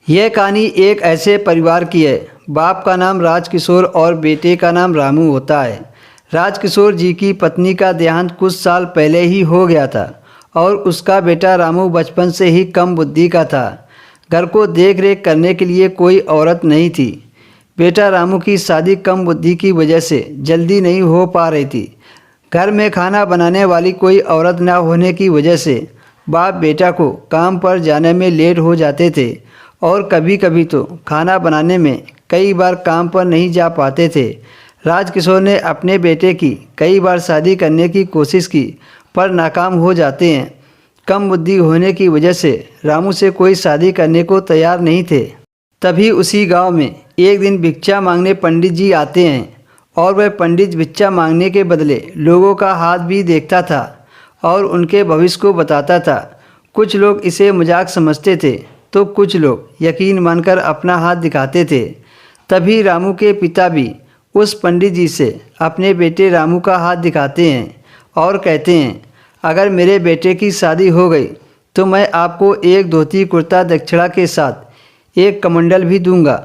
यह कहानी एक ऐसे परिवार की है। बाप का नाम राजकिशोर और बेटे का नाम रामू होता है। राजकिशोर जी की पत्नी का देहांत कुछ साल पहले ही हो गया था और उसका बेटा रामू बचपन से ही कम बुद्धि का था। घर को देख रेख करने के लिए कोई औरत नहीं थी। बेटा रामू की शादी कम बुद्धि की वजह से जल्दी नहीं हो पा रही थी। घर में खाना बनाने वाली कोई औरत न होने की वजह से बाप बेटा को काम पर जाने में लेट हो जाते थे और कभी कभी तो खाना बनाने में कई बार काम पर नहीं जा पाते थे। राजकिशोर ने अपने बेटे की कई बार शादी करने की कोशिश की पर नाकाम हो जाते हैं। कम बुद्धि होने की वजह से रामू से कोई शादी करने को तैयार नहीं थे। तभी उसी गांव में एक दिन भिक्षा मांगने पंडित जी आते हैं और वह पंडित भिक्षा मांगने के बदले लोगों का हाथ भी देखता था और उनके भविष्य को बताता था। कुछ लोग इसे मजाक समझते थे तो कुछ लोग यकीन मानकर अपना हाथ दिखाते थे। तभी रामू के पिता भी उस पंडित जी से अपने बेटे रामू का हाथ दिखाते हैं और कहते हैं, अगर मेरे बेटे की शादी हो गई तो मैं आपको एक धोती कुर्ता दक्षिणा के साथ एक कमंडल भी दूंगा,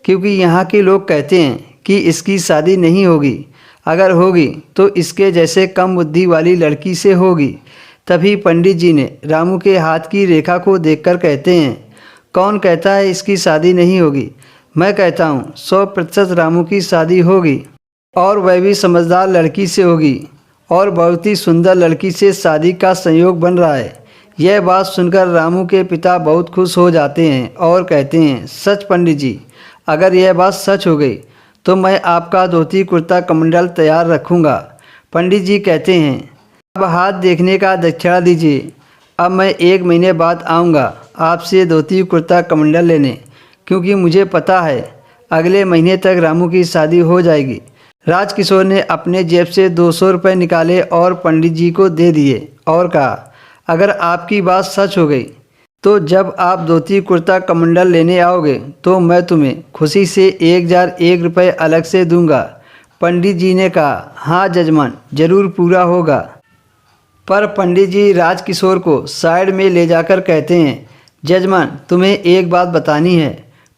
क्योंकि यहाँ के लोग कहते हैं कि इसकी शादी नहीं होगी। अगर होगी तो इसके जैसे कम बुद्धि वाली लड़की से होगी। तभी पंडित जी ने रामू के हाथ की रेखा को देखकर कहते हैं, कौन कहता है इसकी शादी नहीं होगी? मैं कहता हूँ 100% रामू की शादी होगी और वह भी समझदार लड़की से होगी और बहुत ही सुंदर लड़की से शादी का संयोग बन रहा है। यह बात सुनकर रामू के पिता बहुत खुश हो जाते हैं और कहते हैं, सच पंडित जी, अगर यह बात सच हो गई तो मैं आपका धोती कुर्ता कमंडल तैयार रखूँगा। पंडित जी कहते हैं, अब हाथ देखने का दक्षिणा दीजिए। अब मैं 1 महीने बाद आऊँगा आपसे धोती कुर्ता कमंडल लेने, क्योंकि मुझे पता है अगले महीने तक रामू की शादी हो जाएगी। राजकिशोर ने अपने जेब से 200 रुपये निकाले और पंडित जी को दे दिए और कहा, अगर आपकी बात सच हो गई तो जब आप धोती कुर्ता कमंडल लेने आओगे तो मैं तुम्हें खुशी से 1001 रुपये अलग से दूंगा। पंडित जी ने कहा, हाँ जजमान, ज़रूर पूरा होगा। पर पंडित जी राजकिशोर को साइड में ले जाकर कहते हैं, जजमान, तुम्हें एक बात बतानी है।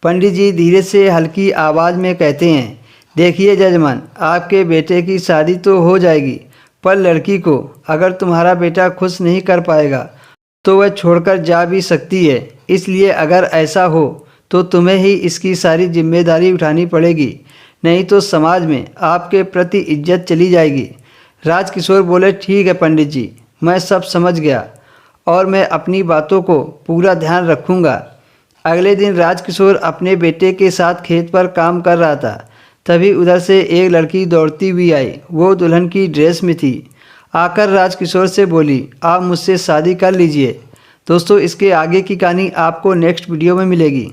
पंडित जी धीरे से हल्की आवाज़ में कहते हैं, देखिए जजमान, आपके बेटे की शादी तो हो जाएगी, पर लड़की को अगर तुम्हारा बेटा खुश नहीं कर पाएगा तो वह छोड़कर जा भी सकती है। इसलिए अगर ऐसा हो तो तुम्हें ही इसकी सारी जिम्मेदारी उठानी पड़ेगी, नहीं तो समाज में आपके प्रति इज्जत चली जाएगी। राजकिशोर बोले, ठीक है पंडित जी, मैं सब समझ गया और मैं अपनी बातों को पूरा ध्यान रखूँगा। अगले दिन राजकिशोर अपने बेटे के साथ खेत पर काम कर रहा था। तभी उधर से एक लड़की दौड़ती हुई आई। वो दुल्हन की ड्रेस में थी। आकर राजकिशोर से बोली, आप मुझसे शादी कर लीजिए। दोस्तों, इसके आगे की कहानी आपको नेक्स्ट वीडियो में मिलेगी।